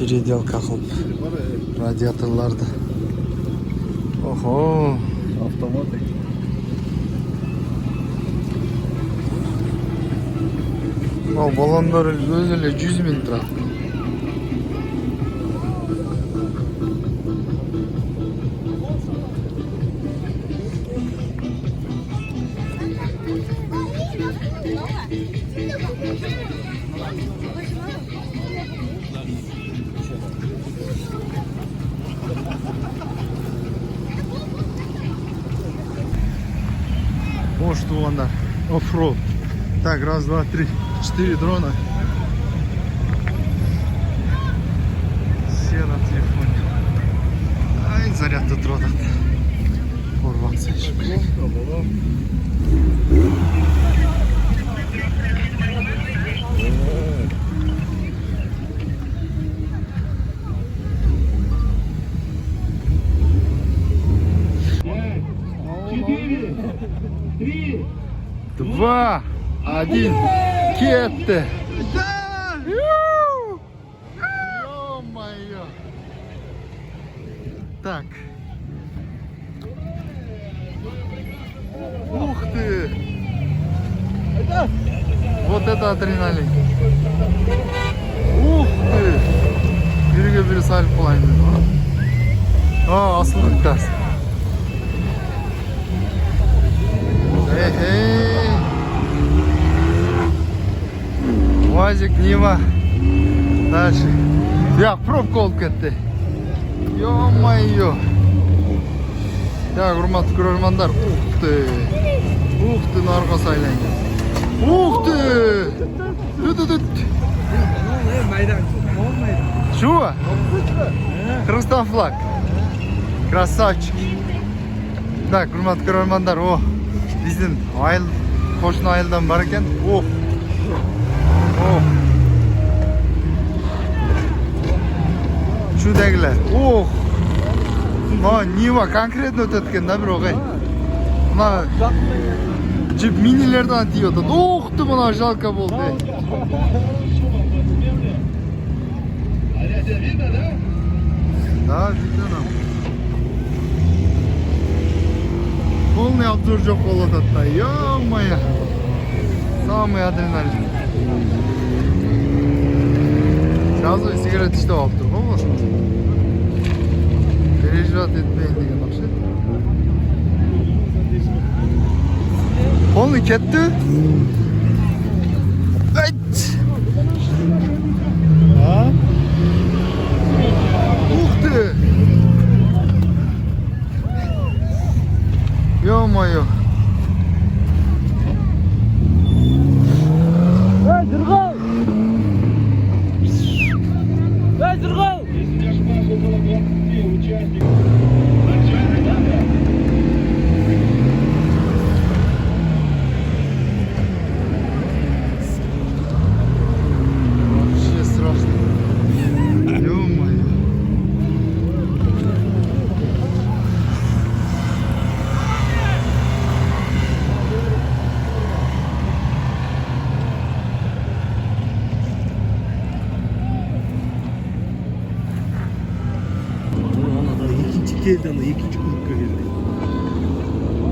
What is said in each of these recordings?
переделка кылып радиаторларды. Охо, Автомат. ал баллондар өзү эле 100 000 турат. О, что она? Оффроуд. Так, раз, два, три, 4 дрона. Все на телефоне. Ай, зарядка дрона. Порваться еще. Два, один, кетте. Да! Ё-моё! Так. Ух ты! Вот это адреналин. Ух ты! Бирге-бири салып калайын. Асылдык тас. Эй! УАЗик, Нива. Дальше. Я пробка болуп кетти. Ё-моё. Так, урматтуу көрөрмандар. Ух ты, нарга сайланган. Ух ты! Түт. Чего? Кыргызстан флаг. Красавчик. Так, урматтуу көрөрмандар. О, биздин айыл, кошуна айылдан бар экен. О. Чудагилер. Ох. Но Нива конкретно өтөт экен да бирок ай. Мына жип минилерден тийип атат. Ох ты, мына жалко болду. Да, видно нам. Полный обзор жок болуп атат да. Ё-моё. Самый адреналин. Сразу сигарет иштеп алыптыр го болсо. Переживать этпейин деген акча. Полный кетти. Айт. А? Ух ты. Ё-моё. Жыргал! Жыргал! Вообще страшно. Ё-моё. Geldi ama ikinci grupka girdi.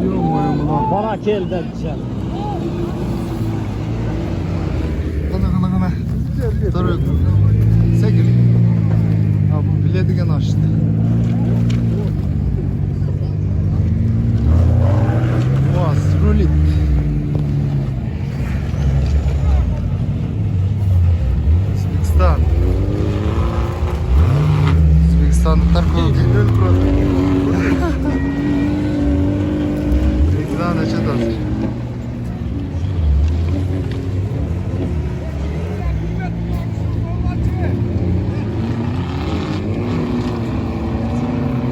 Ё-моё, мына. Bana geldi dışarı. Кана. Второй. Секир. А, бу билетиген ачты. УАЗ рулит. Өзбекстан. Өзбекстандықтар көп. Рекзан ачат азыр.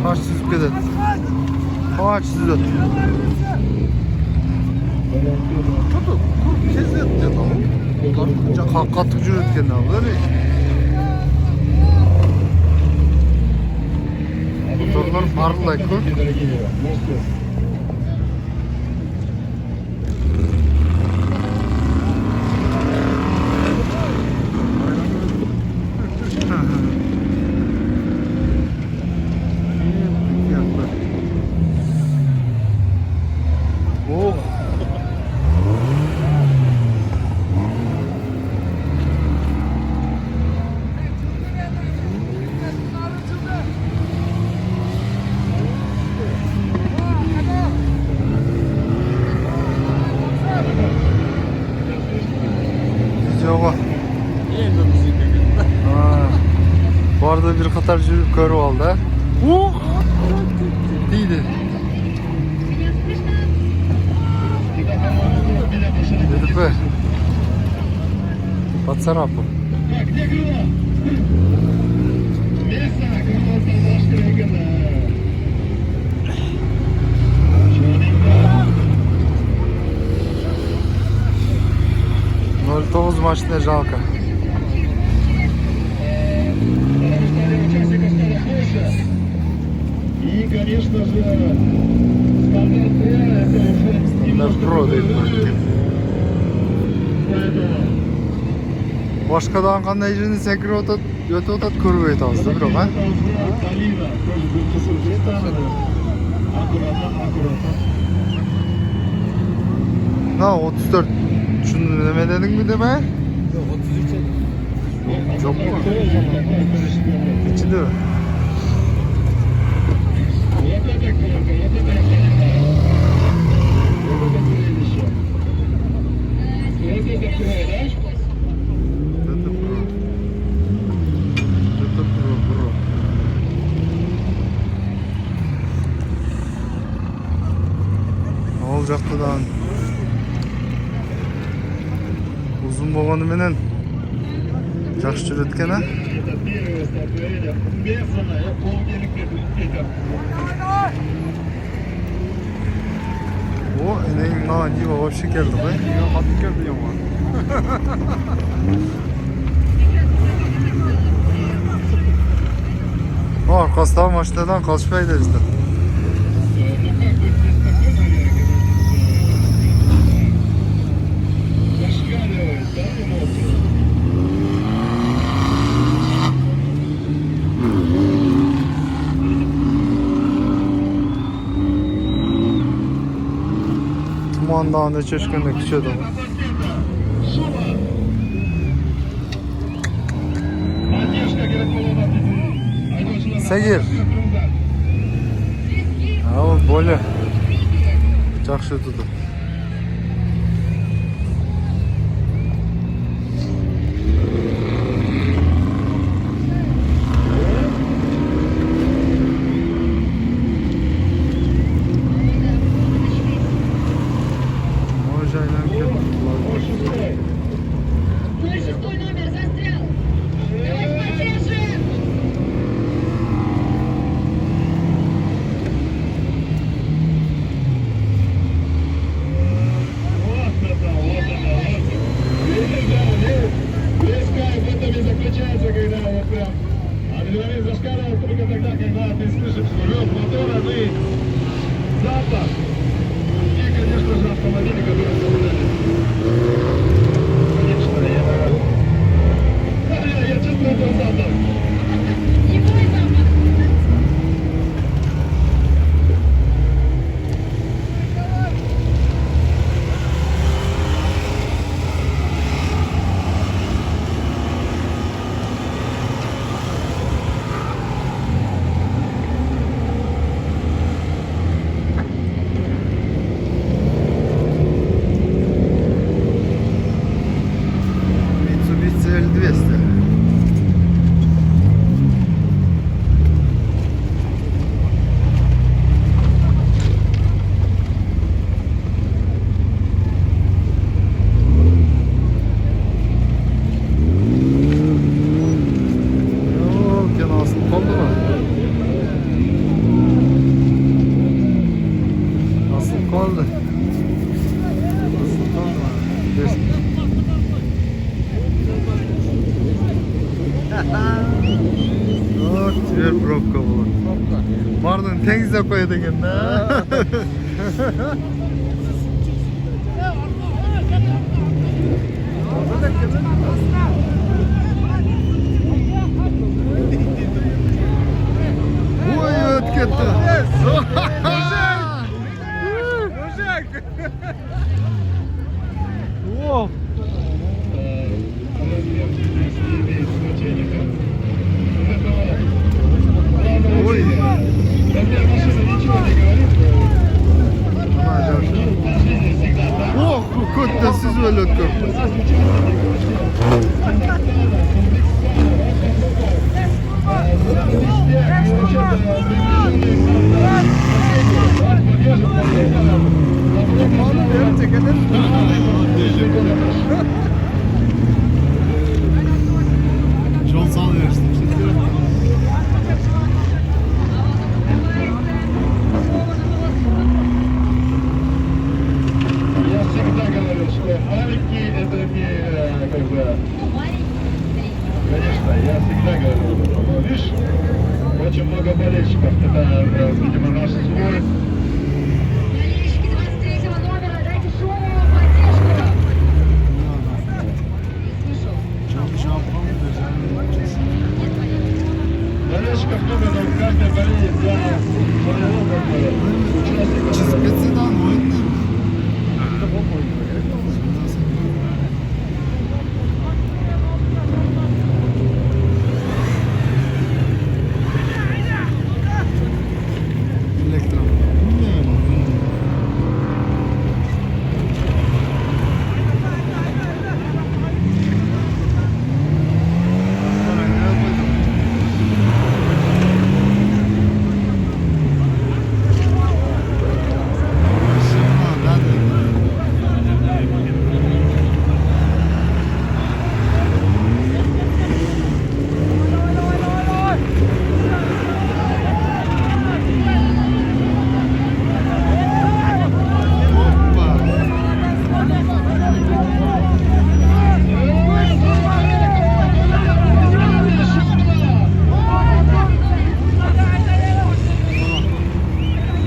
Kaç süzüp ketет. Kaç süzüp. Çok кезет деді ал. Олар қатып жүреді екен ал. Моторлар парылдай көп. yok. Endi biznikiga. Bu arada bir Qatar жүрüp körüp aldı. Deydi. Dedik be. Пацарапу. Тоғыз машина жалко. И, конечно же, стандарт это уже Стандарт Pro deyip koyduk. Başkadan qanday işini sekirip otat, ötüp otat körüp aytamiz da biroq, ha? Na 34. Şunu neme dedin mi deme? Yok 33 edi. Çok mu? İçinde mi? Bro. Ne olacaktı lan? Uzun babanı menen жақсы жүреді екен, а? Это первое столкновение. Бешено, я полгелик ветер. О, eneyim na diva вообще geldi be. Yo, qattiq keldi yomon. Arkasından maçlardan kaçmaydı işte. Зашкаливает, да, эмоции? Tumandan da çeşkinde küçüyordu. Segir. Ama böyle. Жақсы tuttu. Твой шестой номер застрял. Давай поддержим. Вот это, вот это, вот. Видишь, да, видишь? Весь кайф в этом и заключается, когда вот прям адреналин зашкаливает только тогда, когда ты слышишь рев мотора, ну и запах. И, конечно же, автомобили, которые создали. Конечно, я чувствую этот запах. Не мой запах. Mitsubishi L200. Yok, gene asılıp kaldı mı? Asılıp kaldı. Asılıp kaldı mı? Yes. Oh, tüyer provka bu. Pardon, tengizde koydu kendine. Oy, öt gitti. О, Ой. Для машины ничего не говорит. Она круга. Товарищ Андрей. Конечно, я всегда говорю, но видишь, очень много болельщиков, это, видимо, наш свой. Болельщики 23-го номера, дайте шуму, поддержку. Не слышал. Нет, болельщиков. Болельщиков много, но каждый болеет за своего участника. Спецседан будет. Электро.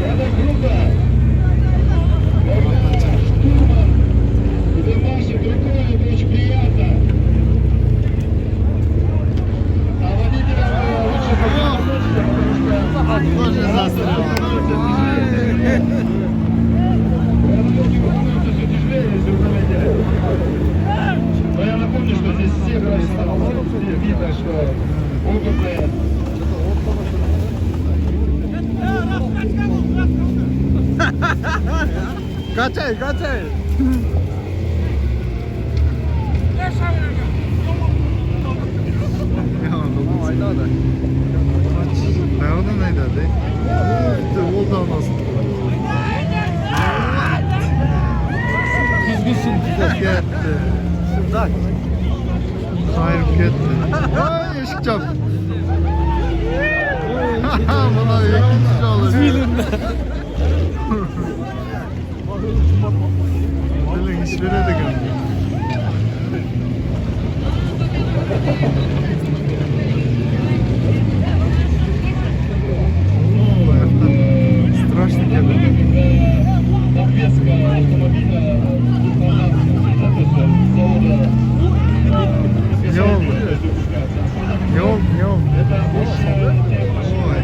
Это круто! Где машет рукой, это очень приятно. А водителям лучше познакомиться, потому что... Тоже застрял. Все тяжелее, если вы заметили. Но я напомню, что здесь все профессионалы. Видно, что опытные. Качай, качай. Nereden neydi adı? Oldu anasın. Kuzgusun güzel. Gitti. Şırdak. Hayır gitti. Ay eşik çap. Buna ikinci olur. Dilin iş veredik abi. Страшно тебе. Подвеска автомобиля Не он. Это Ой.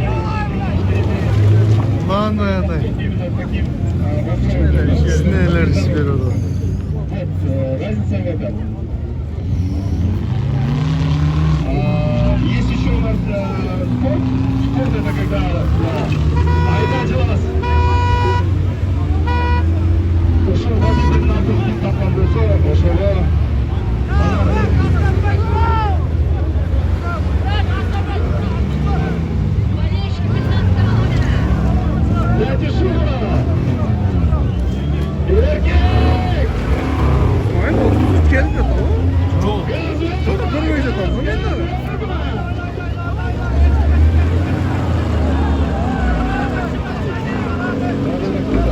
Lan это. именно таким расстроением. Neler iş veriyordu. Вот, разница в этом. Есть еще у нас спорт. Спорт это когда... Айда Джелас. Ушел водитель на кухне, там кондуцора, ушел. Болельщики 15-го номера. Дядя Шура! Эркек!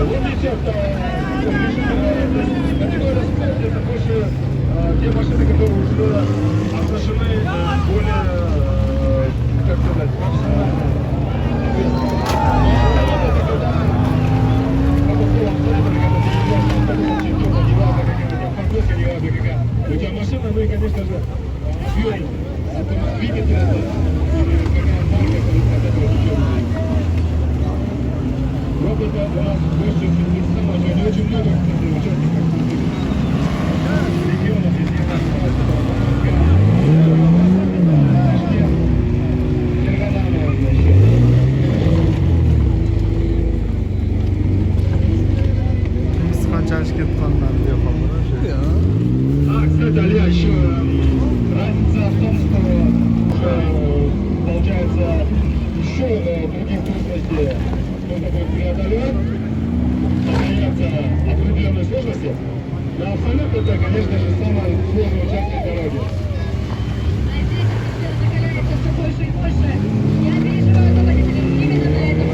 Вот и все, кто категория спорт, это больше те машины, которые уже оснащены более, как сказать, профессионально. У тебя машина, ну и, конечно же, объем двигателя, или какая марка, от этого ничего не зависит. Робота у нас больше не очень много, кстати, участников регионов, если я Qanchalik ketgandan yapalım. Кстати, Илья, еще разница в том, что получается еще других трудностей нужно будет преодолеть, состояться определенной сложности. Но абсолютно это, конечно же, самый сложный участок дороги. А здесь атмосфера накаляется все больше и больше. Я переживаю за водителей именно на этом.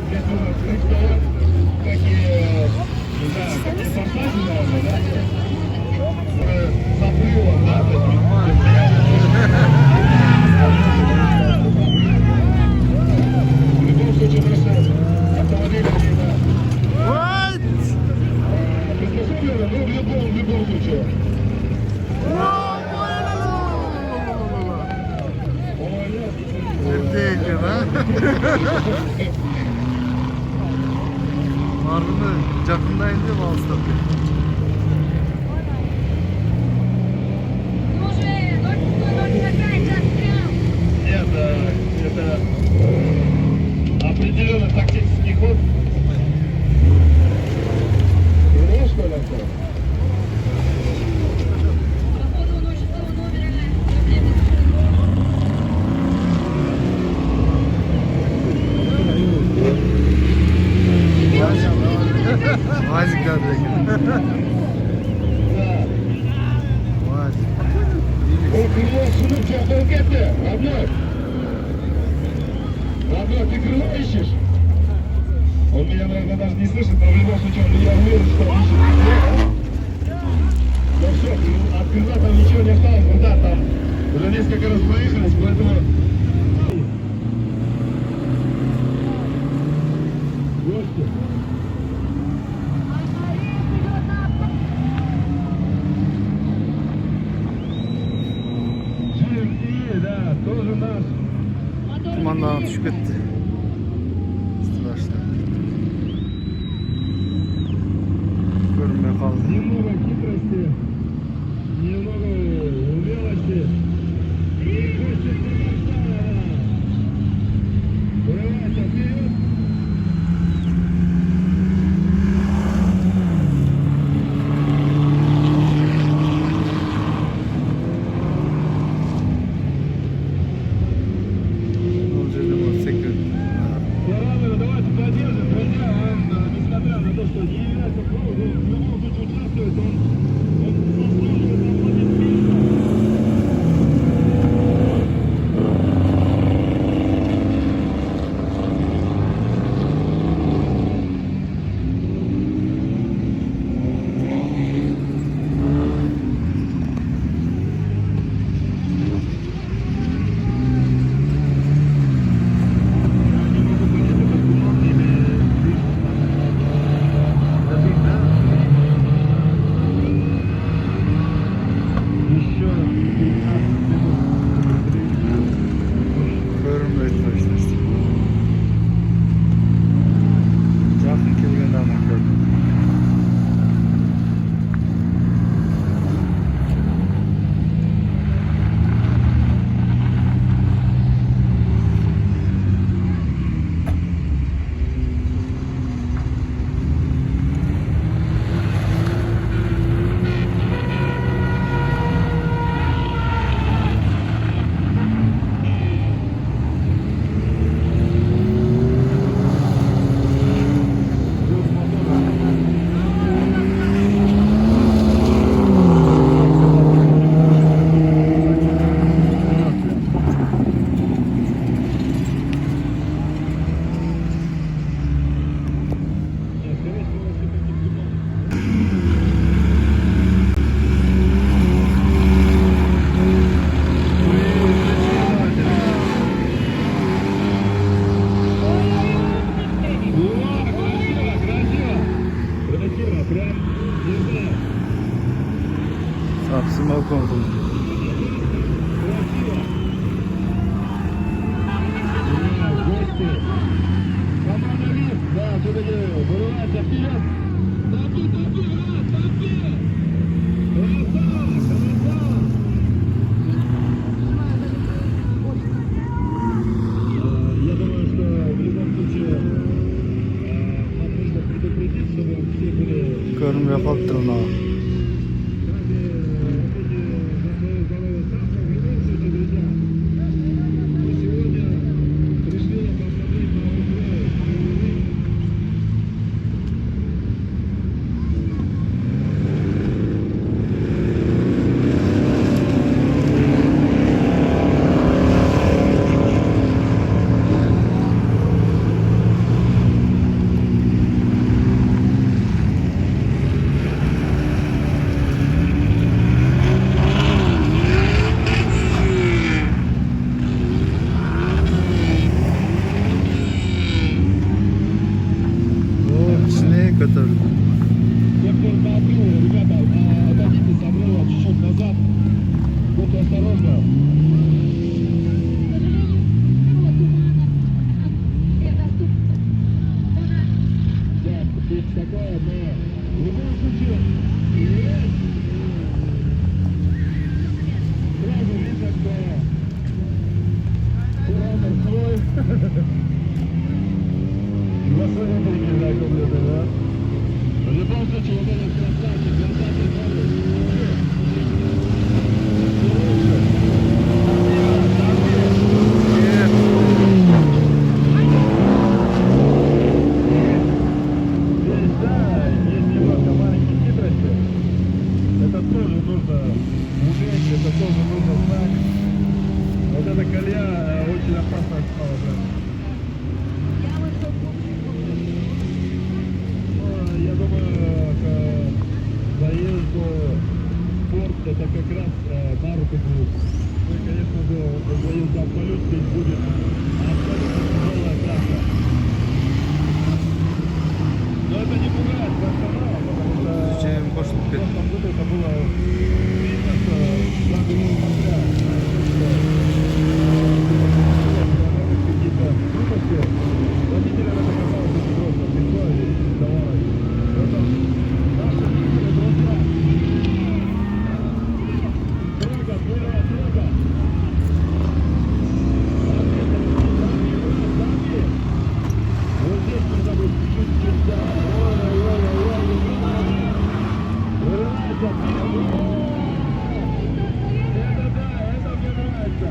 Здесь нужно Marını жақындайын деп алыстап кетті. Ну уже 0,0 час прям. Нет, это определенный тактический ход. Понимаешь, что это? Походу он очень того номера. Проблемы с Вазик geldi. Вазик. Крыло сунуть, долг это, Родной. Родной, ты крыло ищешь? Он меня, наверное, даже не слышит, но в любом случае, я уверен, что он ищет крыло. Ну все, от крыла там ничего не осталось, вот да, там уже несколько раз проехались, поэтому... Гости. GMT, да, тоже наш. Dumandan düşüp gitti. Страшно. Görünmeye kaldı. Немного хитрости, немного умелости. И Костя Казахстана. Вырывайся вперед. O жерде мотоцикл. Бараны, давайте поддержим, друзья. Он, несмотря на то, что не является про, но в любом случае участвует, он заслуживает аплодисментов. Görünmeye çalıştı. Yakın kelgende ama gördüm. Красиво, прям, не знаю, Sapsın balkon oldu. красиво. Да, гости. Команда ВИП, да, все-таки вырывается вперед. Топи, топи, брат, топи! Красава, красава! Я думаю, что в любом случае нам нужно предупредить, чтобы все были Görünmeye kalktı ona. В любом случае, вот этот красавчик, здесь, да, есть немного маленькие хитрости. Это тоже нужно уметь, это тоже нужно знать. Вот эта колея очень опасная стала, да. Ну, я думаю, к заезду в порт это как раз на руку будет. Ну, и, конечно же, заезд абсолют здесь будет абсолютно тяжелая трасса. Но это не пугает персонала, потому что Чем в пошло вперед. прошлом году это было видно, что даже несмотря на то, что какие-то трудности, водителям это казалось очень просто, легко и давалось. Поэтому наши лидеры, друзья, строго, строго. Вот здесь нужно быть чуть-чуть, да. Это да, это мне нравится.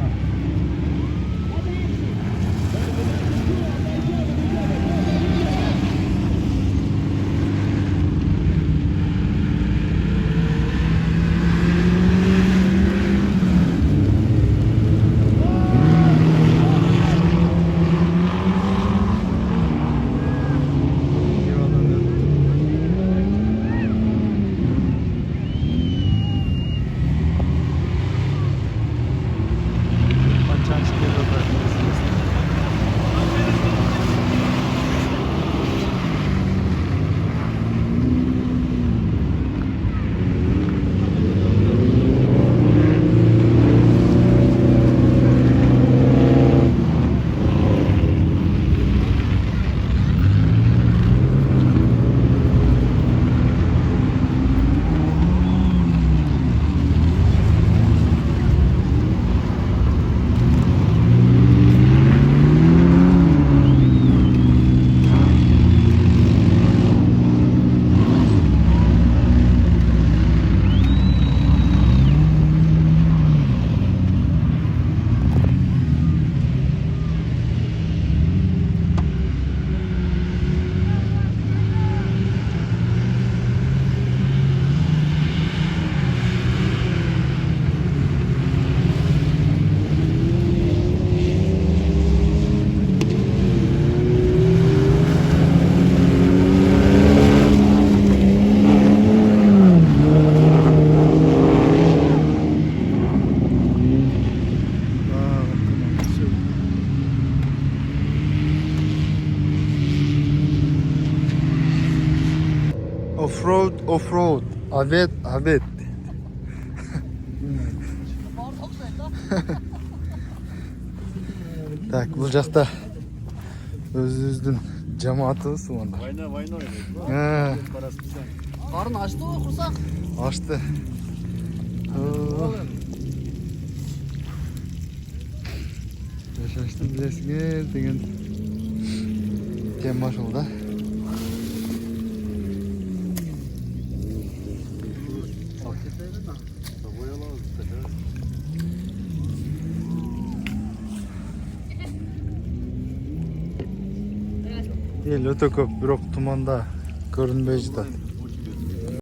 Offroad. Abed. Так, бұл жақта өзіміздің жамаатыбыз онда. Война войной. По расписанию. Karnı açtı o kursak. Açtı. Yaşaştım bilesiniz деген тема жолда. Ел өте көп, бирок туманда көрүнбөй жатат.